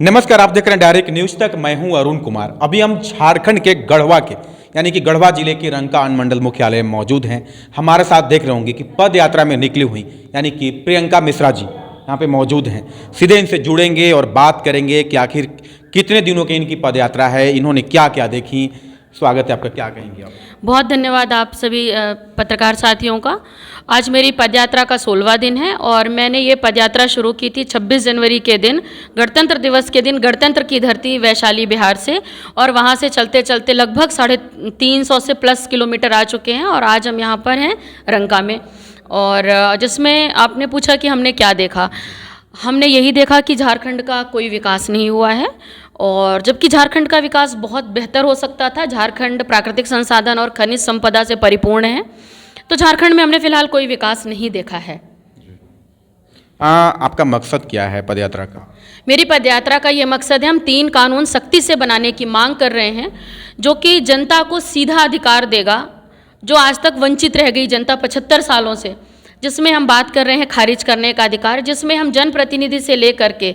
नमस्कार, आप देख रहे हैं डायरेक्ट न्यूज तक। मैं हूं अरुण कुमार। अभी हम झारखंड के गढ़वा के यानी कि गढ़वा जिले के रंका अनुमंडल मुख्यालय में मौजूद हैं। हमारे साथ देख रहे होंगे कि पद यात्रा में निकली हुई यानी कि प्रियंका मिश्रा जी यहाँ पे मौजूद हैं। सीधे इनसे जुड़ेंगे और बात करेंगे कि आखिर कितने दिनों की इनकी पद यात्रा है, इन्होंने क्या क्या देखी। स्वागत है आपका, क्या कहेंगे आप? बहुत धन्यवाद आप सभी पत्रकार साथियों का। आज मेरी पदयात्रा का 16वां दिन है और मैंने ये पदयात्रा शुरू की थी 26 जनवरी के दिन, गणतंत्र दिवस के दिन, गणतंत्र की धरती वैशाली बिहार से। और वहाँ से चलते चलते लगभग 350 से प्लस किलोमीटर आ चुके हैं और आज हम यहाँ पर हैं रंका में। और जिसमें आपने पूछा कि हमने क्या देखा, हमने यही देखा कि झारखंड का कोई विकास नहीं हुआ है, और जबकि झारखंड का विकास बहुत बेहतर हो सकता था। झारखंड प्राकृतिक संसाधन और खनिज संपदा से परिपूर्ण है, तो झारखंड में हमने फिलहाल कोई विकास नहीं देखा है। आपका मकसद क्या है पदयात्रा का? मेरी पदयात्रा का ये मकसद है, हम 3 कानून सख्ती से बनाने की मांग कर रहे हैं, जो कि जनता को सीधा अधिकार देगा, जो आज तक वंचित रह गई जनता 75 सालों से। जिसमें हम बात कर रहे हैं खारिज करने का अधिकार, जिसमें हम जनप्रतिनिधि से लेकर के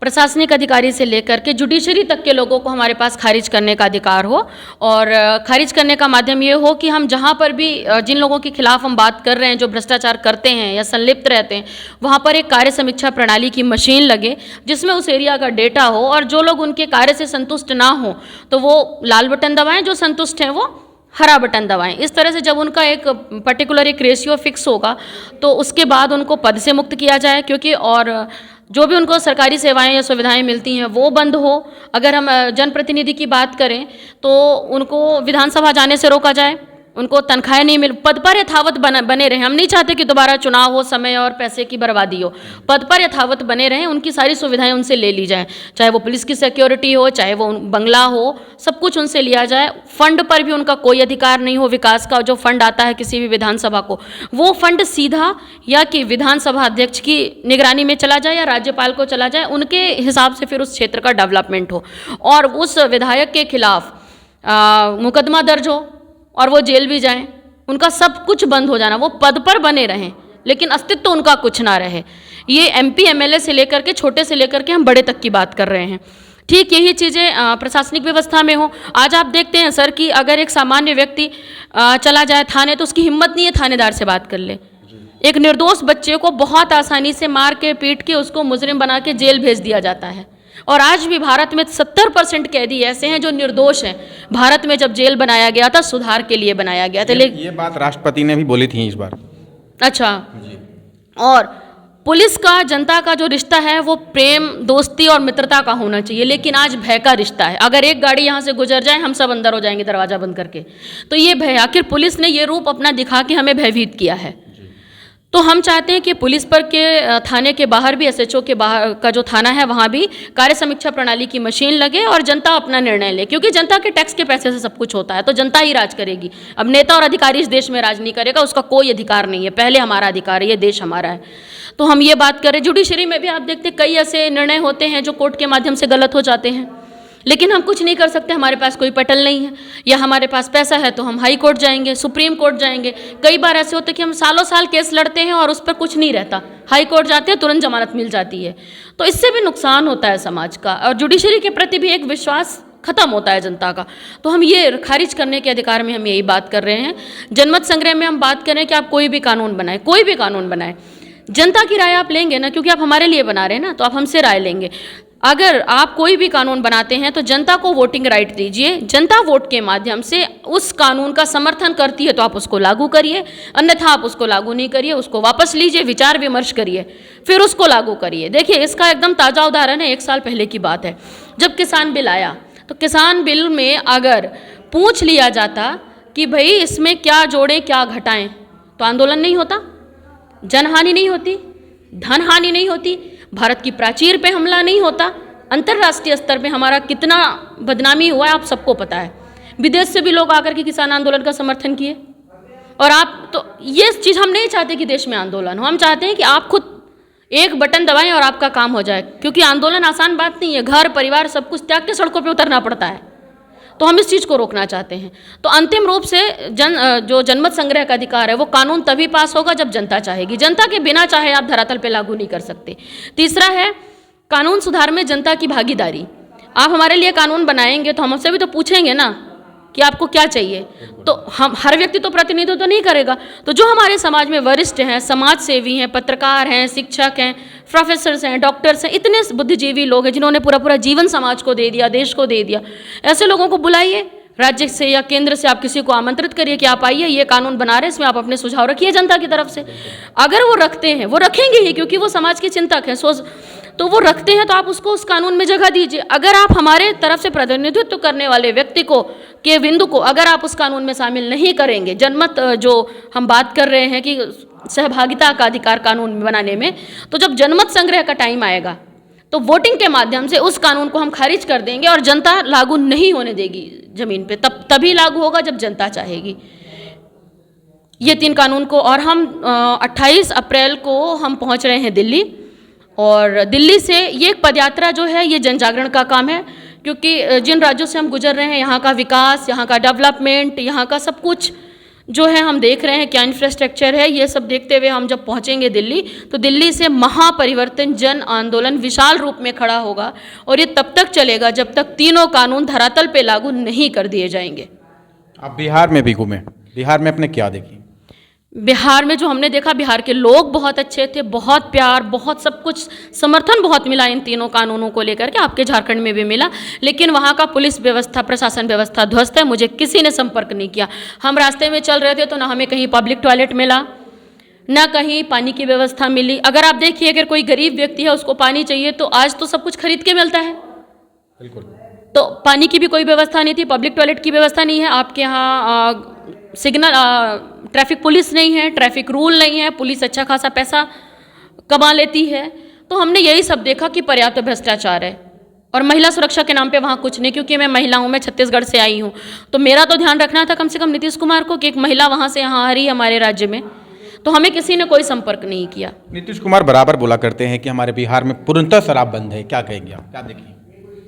प्रशासनिक अधिकारी से लेकर के जुडिशरी तक के लोगों को हमारे पास खारिज करने का अधिकार हो। और खारिज करने का माध्यम ये हो कि हम जहाँ पर भी जिन लोगों के खिलाफ हम बात कर रहे हैं, जो भ्रष्टाचार करते हैं या संलिप्त रहते हैं, वहाँ पर एक कार्य समीक्षा प्रणाली की मशीन लगे, जिसमें उस एरिया का डेटा हो, और जो लोग उनके कार्य से संतुष्ट ना हो तो वो लाल बटन दबाएं, जो संतुष्ट हैं वो हरा बटन दबाएं। इस तरह से जब उनका एक पर्टिकुलर एक रेशियो फिक्स होगा तो उसके बाद उनको पद से मुक्त किया जाए, क्योंकि और जो भी उनको सरकारी सेवाएं या सुविधाएं मिलती हैं वो बंद हो। अगर हम जनप्रतिनिधि की बात करें तो उनको विधानसभा जाने से रोका जाए, उनको तनख्वाहें नहीं मिल, पद पर यथावत बने रहें। हम नहीं चाहते कि दोबारा चुनाव हो, समय और पैसे की बर्बादी हो। पद पर यथावत बने रहें, उनकी सारी सुविधाएं उनसे ले ली जाएं, चाहे वो पुलिस की सिक्योरिटी हो, चाहे वो बंगला हो, सब कुछ उनसे लिया जाए। फंड पर भी उनका कोई अधिकार नहीं हो। विकास का जो फंड आता है किसी भी विधानसभा को, वो फंड सीधा या कि विधानसभा अध्यक्ष की निगरानी में चला जाए या राज्यपाल को चला जाए, उनके हिसाब से फिर उस क्षेत्र का डेवलपमेंट हो। और उस विधायक के खिलाफ मुकदमा दर्ज हो और वो जेल भी जाएं, उनका सब कुछ बंद हो जाना। वो पद पर बने रहें लेकिन अस्तित्व उनका कुछ ना रहे। ये MP MLA से लेकर के, छोटे से लेकर के हम बड़े तक की बात कर रहे हैं। ठीक यही चीज़ें प्रशासनिक व्यवस्था में हो। आज आप देखते हैं सर कि अगर एक सामान्य व्यक्ति चला जाए थाने तो उसकी हिम्मत नहीं है थानेदार से बात कर ले। एक निर्दोष बच्चे को बहुत आसानी से मार के पीट के उसको मुजरिम बना के जेल भेज दिया जाता है। और आज भी भारत में 70% कैदी ऐसे हैं जो निर्दोष हैं। भारत में जब जेल बनाया गया था सुधार के लिए बनाया गया था, लेकिन ये बात राष्ट्रपति ने भी बोली थी इस बार। अच्छा जी। और पुलिस का जनता का जो रिश्ता है वो प्रेम, दोस्ती और मित्रता का होना चाहिए, लेकिन आज भय का रिश्ता है। अगर एक गाड़ी यहाँ से गुजर जाए हम सब अंदर हो जाएंगे दरवाजा बंद करके। तो ये भय, आखिर पुलिस ने ये रूप अपना दिखा के हमें भयभीत किया है। तो हम चाहते हैं कि पुलिस पर के थाने के बाहर भी, SHO के बाहर का जो थाना है वहाँ भी कार्य समीक्षा प्रणाली की मशीन लगे और जनता अपना निर्णय ले, क्योंकि जनता के टैक्स के पैसे से सब कुछ होता है, तो जनता ही राज करेगी। अब नेता और अधिकारी इस देश में राज नहीं करेगा, उसका कोई अधिकार नहीं है। पहले हमारा अधिकार है, ये देश हमारा है। तो हम ये बात करें, जुडिशरी में भी आप देखते कई ऐसे निर्णय होते हैं जो कोर्ट के माध्यम से गलत हो जाते हैं, लेकिन हम कुछ नहीं कर सकते। हमारे पास कोई पटल नहीं है, या हमारे पास पैसा है तो हम हाई कोर्ट जाएंगे, सुप्रीम कोर्ट जाएंगे। कई बार ऐसे होते कि हम सालों साल केस लड़ते हैं और उस पर कुछ नहीं रहता, हाई कोर्ट जाते हैं तुरंत जमानत मिल जाती है। तो इससे भी नुकसान होता है समाज का, और जुडिशरी के प्रति भी एक विश्वास खत्म होता है जनता का। तो हम ये खारिज करने के अधिकार में हम यही बात कर रहे हैं। जनमत संग्रह में हम बात करें कि आप कोई भी कानून बनाए, कोई भी कानून बनाए, जनता की राय आप लेंगे ना, क्योंकि आप हमारे लिए बना रहे हैं ना, तो आप हमसे राय लेंगे। अगर आप कोई भी कानून बनाते हैं तो जनता को वोटिंग राइट दीजिए। जनता वोट के माध्यम से उस कानून का समर्थन करती है तो आप उसको लागू करिए, अन्यथा आप उसको लागू नहीं करिए, उसको वापस लीजिए, विचार विमर्श करिए, फिर उसको लागू करिए। देखिए, इसका एकदम ताज़ा उदाहरण है, 1 साल पहले की बात है। जब किसान बिल आया तो किसान बिल में अगर पूछ लिया जाता कि भाई इसमें क्या जोड़ें क्या घटाएं, तो आंदोलन नहीं होता, जनहानि नहीं होती, धन हानि नहीं होती, भारत की प्राचीर पे हमला नहीं होता, अंतर्राष्ट्रीय स्तर पे हमारा कितना बदनामी हुआ है आप सबको पता है। विदेश से भी लोग आकर के किसान आंदोलन का समर्थन किए। और आप तो ये चीज़ हम नहीं चाहते कि देश में आंदोलन हो, हम चाहते हैं कि आप खुद एक बटन दबाएं और आपका काम हो जाए, क्योंकि आंदोलन आसान बात नहीं है। घर परिवार सब कुछ त्याग के सड़कों पर उतरना पड़ता है, तो हम इस चीज़ को रोकना चाहते हैं। तो अंतिम रूप से जो जनमत संग्रह का अधिकार है वो कानून तभी पास होगा जब जनता चाहेगी। जनता के बिना चाहे आप धरातल पे लागू नहीं कर सकते। तीसरा है कानून सुधार में जनता की भागीदारी। आप हमारे लिए कानून बनाएंगे तो हम आपसे भी तो पूछेंगे ना कि आपको क्या चाहिए। तो हम हर व्यक्ति तो प्रतिनिधित्व तो नहीं करेगा। तो जो हमारे समाज में वरिष्ठ हैं, समाज सेवी हैं, पत्रकार हैं, शिक्षक हैं, प्रोफेसर्स हैं, डॉक्टर्स हैं, इतने बुद्धिजीवी लोग हैं जिन्होंने पूरा पूरा जीवन समाज को दे दिया, देश को दे दिया, ऐसे लोगों को बुलाइए। राज्य से या केंद्र से आप किसी को आमंत्रित करिए कि आप आइए, ये कानून बना रहे हैं, इसमें आप अपने सुझाव रखिए जनता की तरफ से। अगर वो रखते हैं, वो रखेंगे ही क्योंकि वो समाज के चिंतक हैं, तो वो रखते हैं तो आप उसको उस कानून में जगह दीजिए। अगर आप हमारे तरफ से प्रतिनिधित्व करने वाले व्यक्ति को के बिंदु को अगर आप उस कानून में शामिल नहीं करेंगे, जनमत जो हम बात कर रहे हैं कि सहभागिता का अधिकार कानून बनाने में, तो जब जनमत संग्रह का टाइम आएगा तो वोटिंग के माध्यम से उस कानून को हम खारिज कर देंगे और जनता लागू नहीं होने देगी जमीन पे। तभी लागू होगा जब जनता चाहेगी। ये 3 कानून को, और हम 28 अप्रैल को हम पहुंच रहे हैं दिल्ली, और दिल्ली से ये एक पदयात्रा जो है ये जन जागरण का काम है, क्योंकि जिन राज्यों से हम गुजर रहे हैं यहाँ का विकास, यहाँ का डेवलपमेंट, यहाँ का सब कुछ जो है हम देख रहे हैं, क्या इंफ्रास्ट्रक्चर है, ये सब देखते हुए हम जब पहुँचेंगे दिल्ली, तो दिल्ली से महापरिवर्तन जन आंदोलन विशाल रूप में खड़ा होगा। और ये तब तक चलेगा जब तक तीनों कानून धरातल पे लागू नहीं कर दिए जाएंगे। आप बिहार में भी घूमे, बिहार में आपने क्या देखी? बिहार में जो हमने देखा, बिहार के लोग बहुत अच्छे थे, बहुत प्यार, बहुत सब कुछ, समर्थन बहुत मिला इन तीनों कानूनों को लेकर के। आपके झारखंड में भी मिला, लेकिन वहाँ का पुलिस व्यवस्था, प्रशासन व्यवस्था ध्वस्त है। मुझे किसी ने संपर्क नहीं किया। हम रास्ते में चल रहे थे तो ना हमें कहीं पब्लिक टॉयलेट मिला, ना कहीं पानी की व्यवस्था मिली। अगर आप देखिए, अगर कोई गरीब व्यक्ति है उसको पानी चाहिए तो आज तो सब कुछ खरीद के मिलता है, बिल्कुल। तो पानी की भी कोई व्यवस्था नहीं थी, पब्लिक टॉयलेट की व्यवस्था नहीं है। आपके यहाँ सिग्नल ट्रैफिक पुलिस नहीं है, ट्रैफिक रूल नहीं है, पुलिस अच्छा खासा पैसा कमा लेती है। तो हमने यही सब देखा कि पर्याप्त भ्रष्टाचार है, और महिला सुरक्षा के नाम पे वहाँ कुछ नहीं। क्योंकि मैं महिला हूँ, मैं छत्तीसगढ़ से आई हूँ, तो मेरा तो ध्यान रखना था कम से कम नीतीश कुमार को कि एक महिला वहाँ से यहाँ आ रही है हमारे राज्य में, तो हमें किसी ने कोई संपर्क नहीं किया। नीतीश कुमार बराबर बोला करते हैं कि हमारे बिहार में पूर्णतः शराब बंद है, क्या कहेंगे आप, क्या देखिए?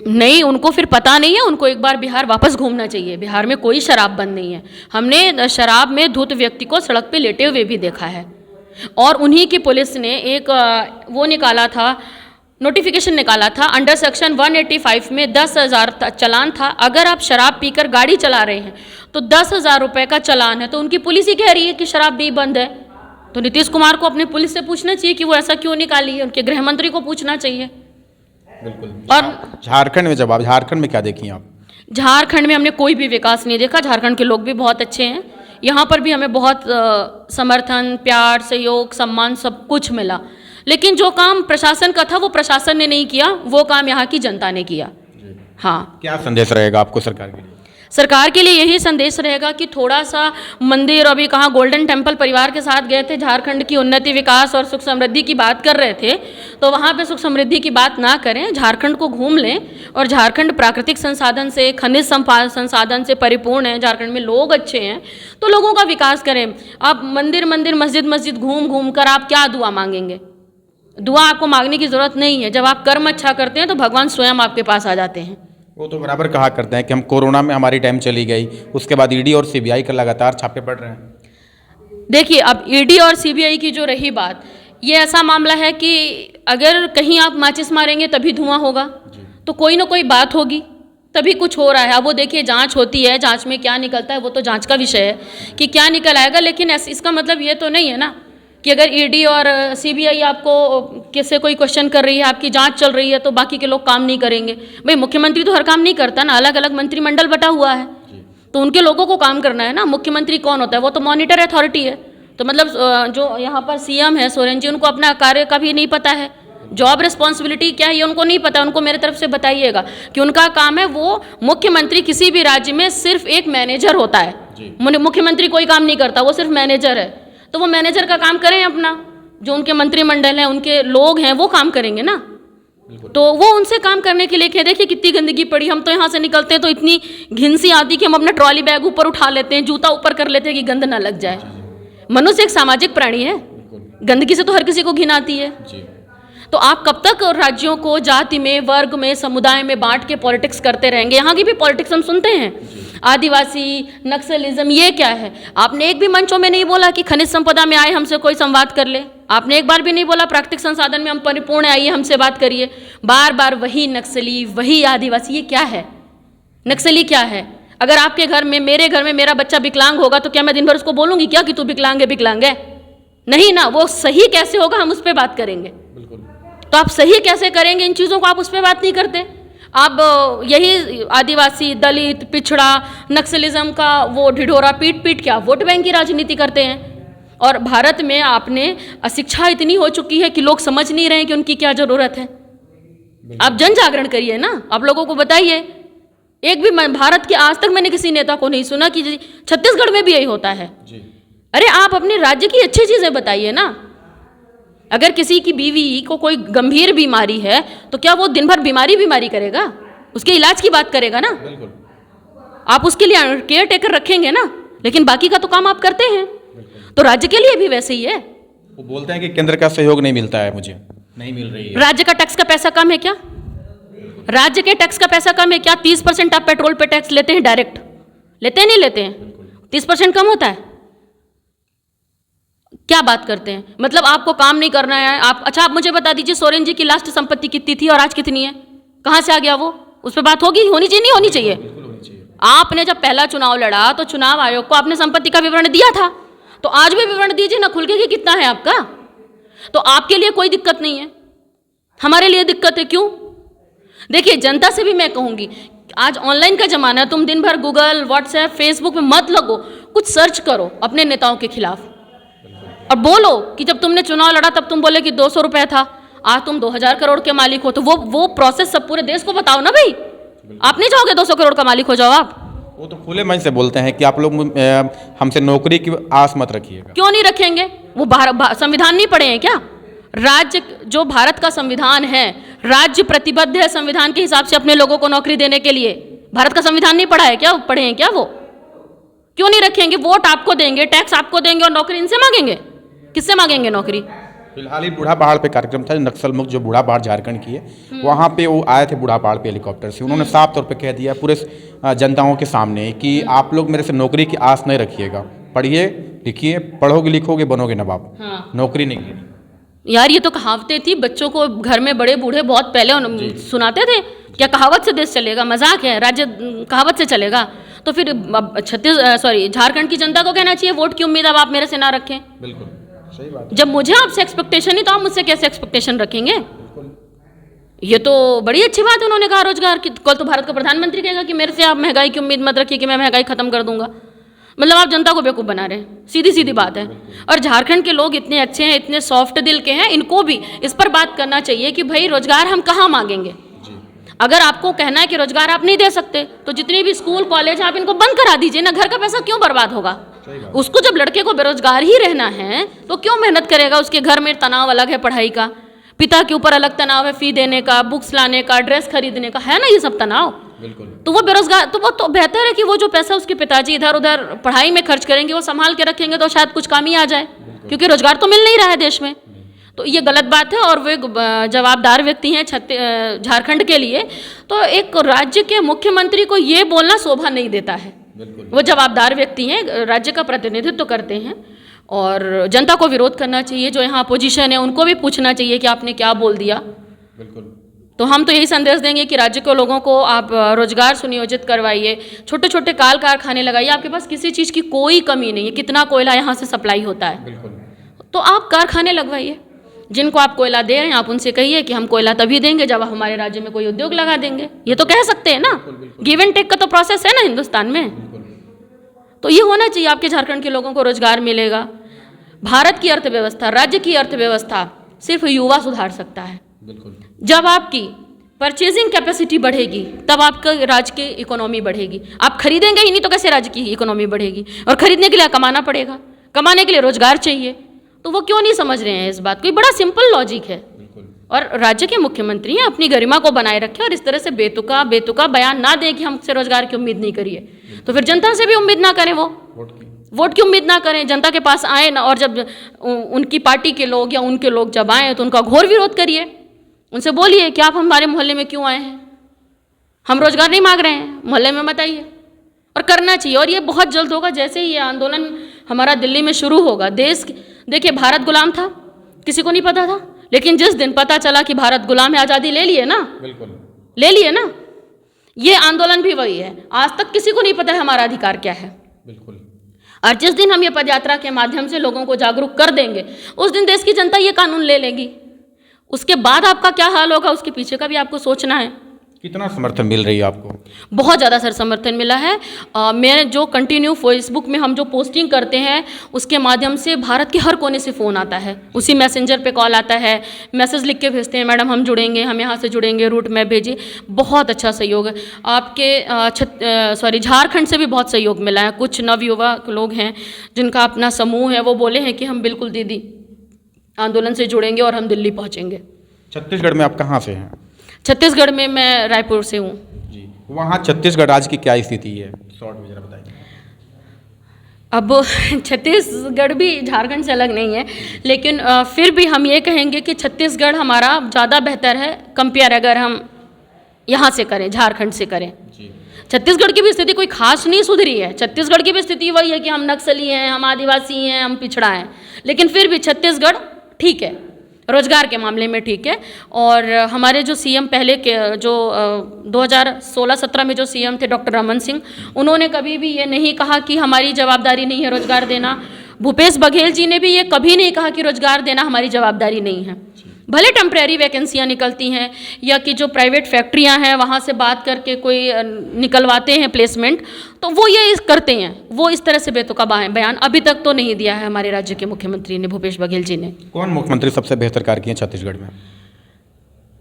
नहीं, उनको फिर पता नहीं है, उनको एक बार बिहार वापस घूमना चाहिए। बिहार में कोई शराब बंद नहीं है। हमने शराब में धुत व्यक्ति को सड़क पे लेटे हुए भी देखा है, और उन्हीं की पुलिस ने एक वो निकाला था, नोटिफिकेशन निकाला था, अंडर सेक्शन 185 में 10,000 चालान था। अगर आप शराब पीकर गाड़ी चला रहे हैं तो 10,000 रुपये का चालान है। तो उनकी पुलिस ही कह रही है कि शराब नहीं बंद है, तो नीतीश कुमार को अपने पुलिस से पूछना चाहिए कि वो ऐसा क्यों निकाली है, उनके गृह मंत्री को पूछना चाहिए। बिल्कुल। और झारखंड में, जब आप झारखंड में क्या देखी आप? झारखंड में हमने कोई भी विकास नहीं देखा। झारखंड के लोग भी बहुत अच्छे हैं, यहाँ पर भी हमें बहुत समर्थन, प्यार, सहयोग, सम्मान सब कुछ मिला। लेकिन जो काम प्रशासन का था वो प्रशासन ने नहीं किया, वो काम यहाँ की जनता ने किया। हाँ, क्या संदेश रहेगा आपको सरकार के लिए? सरकार के लिए यही संदेश रहेगा कि थोड़ा सा मंदिर, अभी कहाँ गोल्डन टेम्पल परिवार के साथ गए थे, झारखंड की उन्नति, विकास और सुख समृद्धि की बात कर रहे थे, तो वहाँ पे सुख समृद्धि की बात ना करें, झारखंड को घूम लें। और झारखंड प्राकृतिक संसाधन से, खनिज संसाधन से परिपूर्ण है, झारखंड में लोग अच्छे हैं, तो लोगों का विकास करें। आप मंदिर मंदिर, मस्जिद मस्जिद घूम घूम कर आप क्या दुआ मांगेंगे? दुआ आपको मांगने की ज़रूरत नहीं है। जब आप कर्म अच्छा करते हैं तो भगवान स्वयं आपके पास आ जाते हैं। वो तो बराबर कहा करते हैं कि हम कोरोना में हमारी टाइम चली गई, उसके बाद ईडी और सीबीआई का लगातार छापे पड़ रहे हैं। देखिए, अब ईडी और सीबीआई की जो रही बात, ये ऐसा मामला है कि अगर कहीं आप माचिस मारेंगे तभी धुआं होगा, तो कोई ना कोई बात होगी, तभी कुछ हो रहा है। अब वो देखिए, जांच होती है, जांच में क्या निकलता है वो तो जांच का विषय है कि क्या निकल आएगा। लेकिन इसका मतलब ये तो नहीं है ना कि अगर ईडी और सीबीआई आपको किससे कोई क्वेश्चन कर रही है, आपकी जांच चल रही है, तो बाकी के लोग काम नहीं करेंगे। भाई, मुख्यमंत्री तो हर काम नहीं करता ना, अलग अलग मंत्रिमंडल बटा हुआ है, तो उनके लोगों को काम करना है ना। मुख्यमंत्री कौन होता है? वो तो मॉनिटर अथॉरिटी है। तो मतलब जो यहाँ पर सीएम है सोरेन जी, उनको अपना कार्य का भी नहीं पता है, जॉब रिस्पॉन्सिबिलिटी क्या है ये उनको नहीं पता। उनको मेरे तरफ से बताइएगा कि उनका काम है, वो मुख्यमंत्री किसी भी राज्य में सिर्फ एक मैनेजर होता है, मुख्यमंत्री कोई काम नहीं करता, वो सिर्फ मैनेजर है। तो वो मैनेजर का काम करें अपना, जो उनके मंत्रिमंडल हैं, उनके लोग हैं, वो काम करेंगे ना। तो वो उनसे काम करने के लिए, देखिए कितनी गंदगी पड़ी। हम तो यहाँ से निकलते हैं तो इतनी घिनसी आती कि हम अपना ट्रॉली बैग ऊपर उठा लेते हैं, जूता ऊपर कर लेते हैं कि गंद ना लग जाए। मनुष्य एक सामाजिक प्राणी है, गंदगी से तो हर किसी को घिन आती है। तो आप कब तक राज्यों को जाति में, वर्ग में, समुदाय में बांट के पॉलिटिक्स करते रहेंगे? यहाँ की भी पॉलिटिक्स हम सुनते हैं। आदिवासी, नक्सलिज्म, ये क्या है? आपने एक भी मंचों में नहीं बोला कि खनिज संपदा में आए हमसे कोई संवाद कर ले। आपने एक बार भी नहीं बोला प्राकृतिक संसाधन में हम परिपूर्ण हैं, आइए हमसे बात करिए। बार बार वही नक्सली, वही आदिवासी, ये क्या है? नक्सली क्या है? अगर आपके घर में, मेरे घर में मेरा बच्चा विकलांग होगा तो क्या मैं दिन भर उसको बोलूंगी क्या कि तू विकलांग है, विकलांग है? नहीं ना। वो सही कैसे होगा हम उस पर बात करेंगे। तो आप सही कैसे करेंगे इन चीज़ों को, आप उस पर बात नहीं करते। आप यही आदिवासी, दलित, पिछड़ा, नक्सलिज्म का वो ढिढोरा पीट पीट के आप वोट बैंक की राजनीति करते हैं। और भारत में आपने अशिक्षा इतनी हो चुकी है कि लोग समझ नहीं रहे हैं कि उनकी क्या ज़रूरत है। आप जन जागरण करिए ना, आप लोगों को बताइए। एक भी भारत के आज तक मैंने किसी नेता को नहीं सुना कि छत्तीसगढ़ में भी यही होता है। अरे आप अपने राज्य की अच्छी चीज़ें बताइए ना। अगर किसी की बीवी को कोई गंभीर बीमारी है तो क्या वो दिन भर बीमारी करेगा? उसके इलाज की बात करेगा ना। आप उसके लिए केयर टेकर रखेंगे ना, लेकिन बाकी का तो काम आप करते हैं। तो राज्य के लिए भी वैसे ही है। वो बोलते हैं कि केंद्र का सहयोग नहीं मिलता है, मुझे नहीं मिल रही है। राज्य का टैक्स का पैसा कम है क्या? राज्य के टैक्स का पैसा कम है क्या? 30% आप पेट्रोल पे टैक्स लेते हैं, डायरेक्ट लेते हैं, नहीं लेते हैं? 30% कम होता है। क्या बात करते हैं? मतलब आपको काम नहीं करना है आप। अच्छा, आप मुझे बता दीजिए सोरेन जी की लास्ट संपत्ति कितनी थी और आज कितनी है? कहाँ से आ गया वो? उस पर बात होगी, होनी चाहिए, नहीं होनी चाहिए? आपने जब पहला चुनाव लड़ा तो चुनाव आयोग को आपने संपत्ति का विवरण दिया था, तो आज भी विवरण दीजिए ना खुल के कि कितना है आपका। तो आपके लिए कोई दिक्कत नहीं है, हमारे लिए दिक्कत है। क्यों? देखिए, जनता से भी मैं कहूंगी, आज ऑनलाइन का जमाना है, तुम दिन भर गूगल, व्हाट्सएप, फेसबुक में मत लगो, कुछ सर्च करो अपने नेताओं के खिलाफ और बोलो कि जब तुमने चुनाव लड़ा तब तुम बोले कि 200 रुपए था, आज तुम 2000 करोड़ के मालिक हो। तो वो प्रोसेस सब पूरे देश को बताओ ना भाई। आप नहीं चाहोगे 200 करोड़ का मालिक हो जाओ आप? वो तो खुले मन से बोलते हैं कि आप लोग हमसे नौकरी की आस मत रखिएगा। क्यों नहीं रखेंगे? वो संविधान नहीं पढ़े हैं क्या? राज्य, जो भारत का संविधान है, राज्य प्रतिबद्ध है संविधान के हिसाब से अपने लोगों को नौकरी देने के लिए। भारत का संविधान नहीं पढ़ा है क्या? पढ़े हैं क्या वो? क्यों नहीं रखेंगे? वोट आपको देंगे, टैक्स आपको देंगे और नौकरी इनसे मांगेंगे? किससे मांगेंगे नौकरी? फिलहाल ही बूढ़ा पहाड़ पे कार्यक्रम था, नक्सल मुक्त जो बूढ़ा पहाड़ झारखंड की है, वहाँ पे वो आए थे बूढ़ा पहाड़ पे हेलीकॉप्टर से। उन्होंने साफ तौर पे कह दिया पूरे जनताओं के सामने कि आप लोग मेरे से नौकरी की आस नहीं रखिएगा। पढ़िए लिखिए, पढ़ोगे लिखोगे बनोगे नवाब। हाँ। नौकरी नहीं लेनी। यार ये तो कहावतें थी, बच्चों को घर में बड़े बूढ़े बहुत पहले सुनाते थे। क्या कहावत से देश चलेगा? मजाक है, राज्य कहावत से चलेगा? तो फिर झारखंड की जनता को कहना चाहिए वोट की उम्मीद अब आप मेरे से ना रखें। बिल्कुल सही बात है। जब मुझे आपसे एक्सपेक्टेशन नहीं तो आप मुझसे कैसे एक्सपेक्टेशन रखेंगे? ये तो बड़ी अच्छी बात है, उन्होंने कहा रोजगार की। कल तो भारत का प्रधानमंत्री कहेगा कि मेरे से आप महंगाई की उम्मीद मत रखिए कि मैं महंगाई खत्म कर दूंगा। मतलब आप जनता को बेवकूफ़ बना रहे हैं, सीधी सीधी बात है। और झारखंड के लोग इतने अच्छे हैं, इतने सॉफ्ट दिल के हैं, इनको भी इस पर बात करना चाहिए कि भाई रोजगार हम कहाँ मांगेंगे। अगर आपको कहना है कि रोजगार आप नहीं दे सकते तो जितने भी स्कूल कॉलेज आप इनको बंद करा दीजिए ना। घर का पैसा क्यों बर्बाद होगा? उसको जब लड़के को बेरोजगार ही रहना है तो क्यों मेहनत करेगा? उसके घर में तनाव अलग है पढ़ाई का, पिता के ऊपर अलग तनाव है फी देने का, बुक्स लाने का, ड्रेस खरीदने का, है ना ये सब तनाव। तो वो बेरोजगार, तो वो तो बेहतर है कि वो जो पैसा उसके पिताजी इधर उधर पढ़ाई में खर्च करेंगे वो संभाल के रखेंगे तो शायद कुछ काम ही आ जाए, क्योंकि रोजगार तो मिल नहीं रहा है देश में। तो ये गलत बात है और वे जवाबदार व्यक्ति हैं झारखंड के लिए। तो एक राज्य के मुख्यमंत्री को ये बोलना शोभा नहीं देता है। वो जवाबदार व्यक्ति हैं, राज्य का प्रतिनिधित्व करते हैं और जनता को विरोध करना चाहिए। जो यहाँ अपोजिशन है उनको भी पूछना चाहिए कि आपने क्या बोल दिया। बिल्कुल। तो हम तो यही संदेश देंगे कि राज्य के लोगों को आप रोजगार सुनियोजित करवाइए, छोटे छोटे काल कारखाने लगाइए। आपके पास किसी चीज़ की कोई कमी नहीं है, कितना कोयला यहाँ से सप्लाई होता है। तो आप कारखाने लगवाइए, जिनको आप कोयला दे रहे हैं आप उनसे कहिए कि हम कोयला तभी देंगे जब आप हमारे राज्य में कोई उद्योग लगा देंगे। ये तो कह सकते हैं ना, गिव एंड टेक का तो प्रोसेस है ना हिंदुस्तान में। तो ये होना चाहिए, आपके झारखंड के लोगों को रोजगार मिलेगा। भारत की अर्थव्यवस्था, राज्य की अर्थव्यवस्था सिर्फ युवा सुधार सकता है। जब आपकी परचेजिंग कैपेसिटी बढ़ेगी तब आपका राज्य की इकोनॉमी बढ़ेगी। आप खरीदेंगे ही नहीं तो कैसे राज्य की इकोनॉमी बढ़ेगी? और खरीदने के लिए कमाना पड़ेगा, कमाने के लिए रोजगार चाहिए। तो वो क्यों नहीं समझ रहे हैं इस बात को? बड़ा सिंपल लॉजिक है। और राज्य के मुख्यमंत्री हैं, अपनी गरिमा को बनाए रखें और इस तरह से बेतुका बयान ना दें कि हमसे रोजगार की उम्मीद नहीं करिए। तो फिर जनता से भी उम्मीद ना करें, वो वोट की उम्मीद ना करें, जनता के पास आए ना। और जब उनकी पार्टी के लोग या उनके लोग जब आए तो उनका घोर विरोध करिए, उनसे बोलिए कि आप हमारे मोहल्ले में क्यों आए हैं, हम रोजगार नहीं मांग रहे हैं, मोहल्ले में मत आइए। और करना चाहिए, और ये बहुत जल्द होगा। जैसे ही ये आंदोलन हमारा दिल्ली में शुरू होगा, देखिए भारत गुलाम था, किसी को नहीं पता था, लेकिन जिस दिन पता चला कि भारत गुलाम है, आज़ादी ले लिए ना, बिल्कुल ले लिए ना। ये आंदोलन भी वही है, आज तक किसी को नहीं पता है हमारा अधिकार क्या है। बिल्कुल। और जिस दिन हम ये पदयात्रा के माध्यम से लोगों को जागरूक कर देंगे, उस दिन देश की जनता ये कानून ले लेगी। उसके बाद आपका क्या हाल होगा, उसके पीछे का भी आपको सोचना है। कितना समर्थन मिल रही है आपको? बहुत ज़्यादा सर समर्थन मिला है। मैं जो कंटिन्यू फेसबुक में हम जो पोस्टिंग करते हैं, उसके माध्यम से भारत के हर कोने से फ़ोन आता है, उसी मैसेंजर पे कॉल आता है, मैसेज लिख के भेजते हैं, मैडम हम जुड़ेंगे, हम यहाँ से जुड़ेंगे, रूट मैप भेजिए। बहुत अच्छा सहयोग है। आपके झारखंड से भी बहुत सहयोग मिला है। कुछ नवयुवक लोग हैं जिनका अपना समूह है, वो बोले हैं कि हम बिल्कुल दीदी आंदोलन से जुड़ेंगे और हम दिल्ली पहुँचेंगे। छत्तीसगढ़ में आप कहाँ से हैं? छत्तीसगढ़ में मैं रायपुर से हूँ जी। वहाँ छत्तीसगढ़ राज्य की क्या स्थिति है, शॉर्ट में जरा बताइए। अब छत्तीसगढ़ भी झारखंड से अलग नहीं है, लेकिन फिर भी हम ये कहेंगे कि छत्तीसगढ़ हमारा ज़्यादा बेहतर है कंपेयर अगर हम यहाँ से करें, झारखंड से करें। जी। छत्तीसगढ़ की भी स्थिति कोई खास नहीं सुधरी है। छत्तीसगढ़ की भी स्थिति वही है कि हम नक्सली हैं, हम आदिवासी हैं, हम पिछड़ा हैं, लेकिन फिर भी छत्तीसगढ़ ठीक है, रोजगार के मामले में ठीक है। और हमारे जो सीएम पहले के जो 2016-17 में जो सीएम थे डॉक्टर रमन सिंह, उन्होंने कभी भी ये नहीं कहा कि हमारी जवाबदारी नहीं है रोजगार देना। भूपेश बघेल जी ने भी ये कभी नहीं कहा कि रोजगार देना हमारी जवाबदारी नहीं है। भले टेम्प्रेरी वैकेंसियाँ निकलती हैं या कि जो प्राइवेट फैक्ट्रियां हैं वहाँ से बात करके कोई निकलवाते हैं प्लेसमेंट, तो वो ये करते हैं, वो इस तरह से बेतुका बयान अभी तक तो नहीं दिया है हमारे राज्य के मुख्यमंत्री ने, भूपेश बघेल जी ने। कौन मुख्यमंत्री सबसे बेहतर कार्य किए छत्तीसगढ़ में?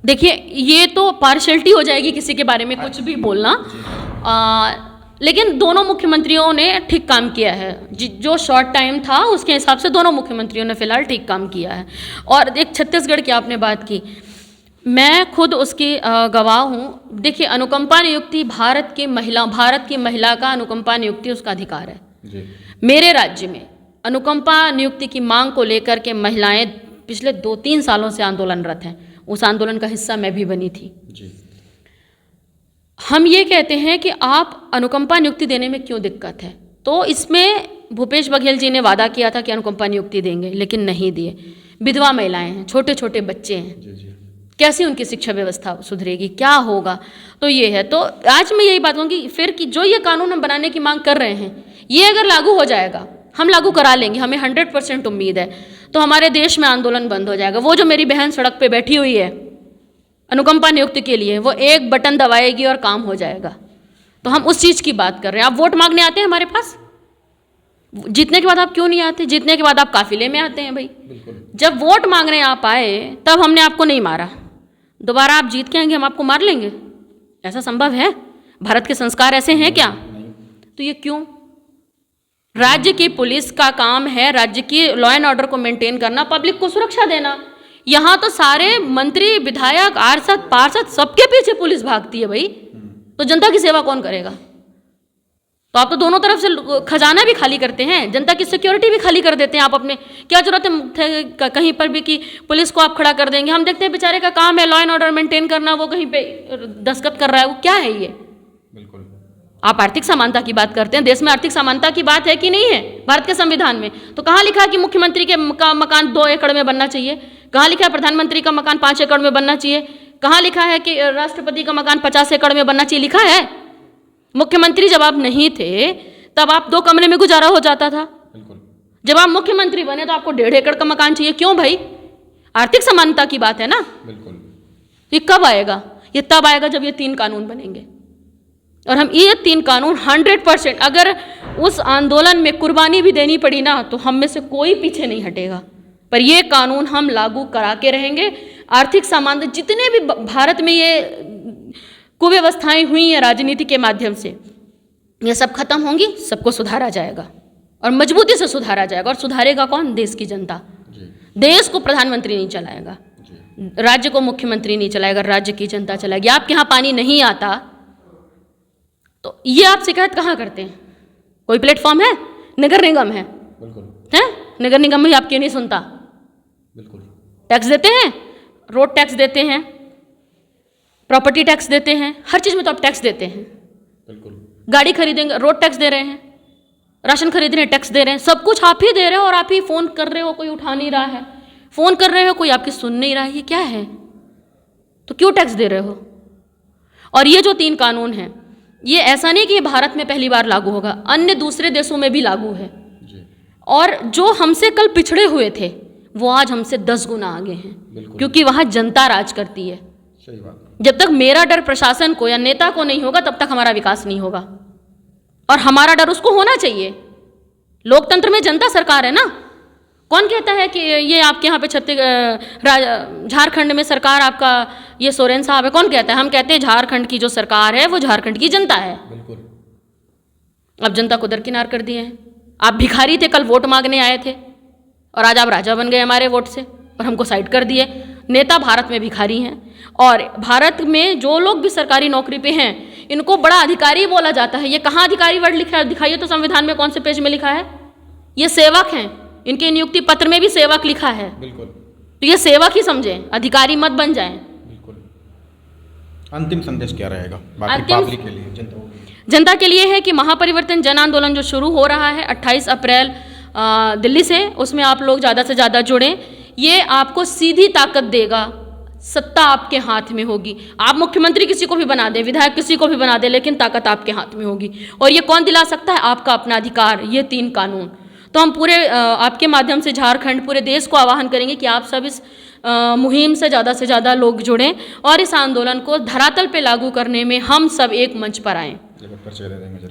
देखिए, ये तो पार्शलिटी हो जाएगी किसी के बारे में कुछ भी बोलना, लेकिन दोनों मुख्यमंत्रियों ने ठीक काम किया है। जो शॉर्ट टाइम था उसके हिसाब से दोनों मुख्यमंत्रियों ने फिलहाल ठीक काम किया है। और एक छत्तीसगढ़ की आपने बात की, मैं खुद उसकी गवाह हूँ। देखिए, अनुकंपा नियुक्ति भारत की महिला का अनुकंपा नियुक्ति उसका अधिकार है जी। मेरे राज्य में अनुकंपा नियुक्ति की मांग को लेकर के महिलाएं पिछले 2-3 सालों से आंदोलनरत हैं। उस आंदोलन का हिस्सा मैं भी बनी थी जी। हम ये कहते हैं कि आप अनुकंपा नियुक्ति देने में क्यों दिक्कत है, तो इसमें भूपेश बघेल जी ने वादा किया था कि अनुकंपा नियुक्ति देंगे, लेकिन नहीं दिए। विधवा महिलाएं हैं, छोटे छोटे बच्चे हैं जी। कैसे उनकी शिक्षा व्यवस्था सुधरेगी, क्या होगा? तो ये है। तो आज मैं यही बात कहूँगी फिर कि जो ये कानून हम बनाने की मांग कर रहे हैं, ये अगर लागू हो जाएगा, हम लागू करा लेंगे, हमें 100% उम्मीद है, तो हमारे देश में आंदोलन बंद हो जाएगा। वो जो मेरी बहन सड़क पे बैठी हुई है अनुकंपा नियुक्ति के लिए, वो एक बटन दबाएगी और काम हो जाएगा। तो हम उस चीज़ की बात कर रहे हैं। आप वोट मांगने आते हैं हमारे पास, जीतने के बाद आप क्यों नहीं आते? जीतने के बाद आप काफिले में आते हैं भाई। जब वोट मांगने आप आए तब हमने आपको नहीं मारा, दोबारा आप जीत के आएंगे हम आपको मार लेंगे? ऐसा संभव है? भारत के संस्कार ऐसे हैं क्या? तो ये क्यों? राज्य की पुलिस का काम है राज्य की लॉ एंड ऑर्डर को मेंटेन करना, पब्लिक को सुरक्षा देना। यहाँ तो सारे मंत्री, विधायक, पार्षद सबके पीछे पुलिस भागती है भाई, तो जनता की सेवा कौन करेगा? तो आप तो दोनों तरफ से खजाना भी खाली करते हैं, जनता की सिक्योरिटी भी खाली कर देते हैं। आप अपने क्या जरूरत है कहीं पर भी कि पुलिस को आप खड़ा कर देंगे? हम देखते हैं बेचारे का काम है लॉ एंड ऑर्डर मेंटेन करना, वो कहीं पे दस्तखत कर रहा है, वो क्या है ये? बिल्कुल। आप आर्थिक समानता की बात करते हैं, देश में आर्थिक समानता की बात है कि नहीं है भारत के संविधान में? तो कहाँ लिखा है कि मुख्यमंत्री का मकान 2 एकड़ में बनना चाहिए? कहाँ लिखा है प्रधानमंत्री का मकान 5 एकड़ में बनना चाहिए? कहाँ लिखा है कि राष्ट्रपति का मकान 50 एकड़ में बनना चाहिए? लिखा है? मुख्यमंत्री जब आप नहीं थे तब आप 2 कमरे में गुजारा हो जाता था। बिल्कुल। जब आप मुख्यमंत्री बने तो आपको 1.5 एकड़ का मकान चाहिए। क्यों भाई? आर्थिक समानता की बात है ना। बिल्कुल। ये कब आएगा? ये तब आएगा जब ये 3 कानून बनेंगे। और हम ये 3 कानून 100%, अगर उस आंदोलन में कुर्बानी भी देनी पड़ी ना, तो हम में से कोई पीछे नहीं हटेगा, पर ये कानून हम लागू करा के रहेंगे। आर्थिक समानता, जितने भी भारत में ये कुव्यवस्थाएं हुई हैं राजनीति के माध्यम से, ये सब खत्म होंगी, सबको सुधारा जाएगा और मजबूती से सुधारा जाएगा। और सुधारेगा कौन? देश की जनता। देश को प्रधानमंत्री नहीं चलाएगा, राज्य को मुख्यमंत्री नहीं चलाएगा, राज्य की जनता चलाएगी। आपके यहाँ पानी नहीं आता तो ये आप शिकायत कहाँ करते हैं? कोई प्लेटफॉर्म है? नगर निगम है। बिल्कुल है। नगर निगम में आप क्यों नहीं सुनता? बिल्कुल। टैक्स देते हैं, रोड टैक्स देते हैं, प्रॉपर्टी टैक्स देते हैं, हर चीज़ में तो आप टैक्स देते हैं। बिल्कुल। गाड़ी खरीदेंगे, रोड टैक्स दे रहे हैं, राशन खरीद रहे हैं, टैक्स दे रहे हैं, सब कुछ आप ही दे रहे हो और आप ही फ़ोन कर रहे हो, कोई उठा नहीं रहा है, फ़ोन कर रहे हो कोई आपकी सुन नहीं रहा है, ये क्या है? तो क्यों टैक्स दे रहे हो? और ये जो 3 कानून हैं, ये ऐसा नहीं कि ये भारत में पहली बार लागू होगा, अन्य दूसरे देशों में भी लागू है। और जो हमसे कल पिछड़े हुए थे वो आज हमसे 10 गुना आगे हैं, क्योंकि वहाँ जनता राज करती है। सही बात। जब तक मेरा डर प्रशासन को या नेता को नहीं होगा तब तक हमारा विकास नहीं होगा, और हमारा डर उसको होना चाहिए। लोकतंत्र में जनता सरकार है ना। कौन कहता है कि ये आपके यहाँ पे झारखंड में सरकार आपका ये सोरेन साहब है? कौन कहता है? हम कहते हैं झारखंड की जो सरकार है वो झारखंड की जनता है। बिल्कुल। अब जनता को दरकिनार कर दिए हैं। आप भिखारी थे, कल वोट मांगने आए थे, और आज आप राजा बन गए हमारे वोट से और हमको साइड कर दिए। नेता भारत में भिखारी हैं, और भारत में जो लोग भी सरकारी नौकरी पे हैं इनको बड़ा अधिकारी बोला जाता है। ये कहाँ अधिकारी वर्ड लिखा है? दिखाइए तो संविधान में कौन से पेज में लिखा है? ये सेवक हैं, इनके नियुक्ति पत्र में भी सेवक लिखा है। बिल्कुल। तो ये सेवक ही समझें, अधिकारी मत बन जाएं। बिल्कुल। अंतिम संदेश क्या रहेगा बाकी पब्लिक के लिए, जनता के लिए है कि महापरिवर्तन जन आंदोलन जो शुरू हो रहा है 28 अप्रैल दिल्ली से, उसमें आप लोग ज़्यादा से ज़्यादा जुड़ें। ये आपको सीधी ताकत देगा, सत्ता आपके हाथ में होगी। आप मुख्यमंत्री किसी को भी बना दें, विधायक किसी को भी बना दें, लेकिन ताकत आपके हाथ में होगी। और ये कौन दिला सकता है? आपका अपना अधिकार, ये 3 कानून। तो हम पूरे आपके माध्यम से झारखंड, पूरे देश को आह्वान करेंगे कि आप सब इस मुहिम से ज़्यादा लोग जुड़ें और इस आंदोलन को धरातल पे लागू करने में हम सब एक मंच पर आएँ।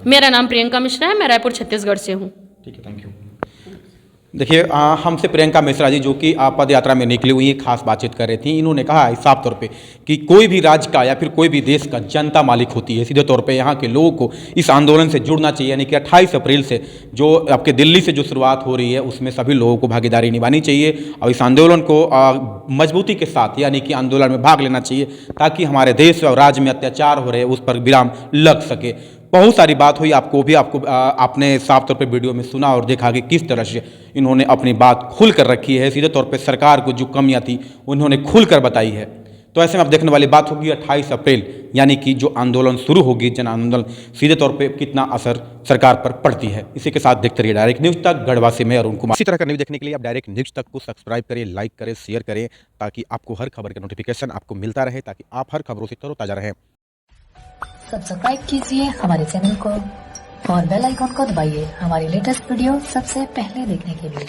मेरा नाम प्रियंका मिश्रा है, मैं रायपुर छत्तीसगढ़ से हूँ। ठीक है, थैंक यू। देखिए, हमसे प्रियंका मिश्रा जी जो कि पद यात्रा में निकली हुई खास बातचीत कर रही थी। इन्होंने कहा है साफ तौर पे कि कोई भी राज्य का या फिर कोई भी देश का जनता मालिक होती है। सीधे तौर पे यहाँ के लोगों को इस आंदोलन से जुड़ना चाहिए, यानी कि 28 अप्रैल से जो आपके दिल्ली से जो शुरुआत हो रही है उसमें सभी लोगों को भागीदारी निभानी चाहिए और इस आंदोलन को मजबूती के साथ यानी कि आंदोलन में भाग लेना चाहिए, ताकि हमारे देश और राज्य में अत्याचार हो रहे उस पर विराम लग सके। बहुत सारी बात हुई, आपने साफ तौर पे वीडियो में सुना और देखा कि किस तरह से इन्होंने अपनी बात खुल कर रखी है। सीधे तौर पे सरकार को जो कमियां थी उन्होंने खुल कर बताई है। तो ऐसे में अब देखने वाली बात होगी 28 अप्रैल यानी कि जो आंदोलन शुरू होगी, जन आंदोलन, सीधे तौर पे कितना असर सरकार पर पड़ती है। इसी के साथ देखते रहिए डायरेक्ट न्यूज तक। गढ़वा से मैं अरुण कुमार। इसी तरह का न्यूज देखने के लिए आप डायरेक्ट न्यूज तक को सब्सक्राइब करें, लाइक करें, शेयर करें, ताकि आपको हर खबर का नोटिफिकेशन आपको मिलता रहे, ताकि आप हर खबरों से तरोताजा रहें। सब्सक्राइब कीजिए हमारे चैनल को और बेल आइकॉन को दबाइए हमारी लेटेस्ट वीडियो सबसे पहले देखने के लिए।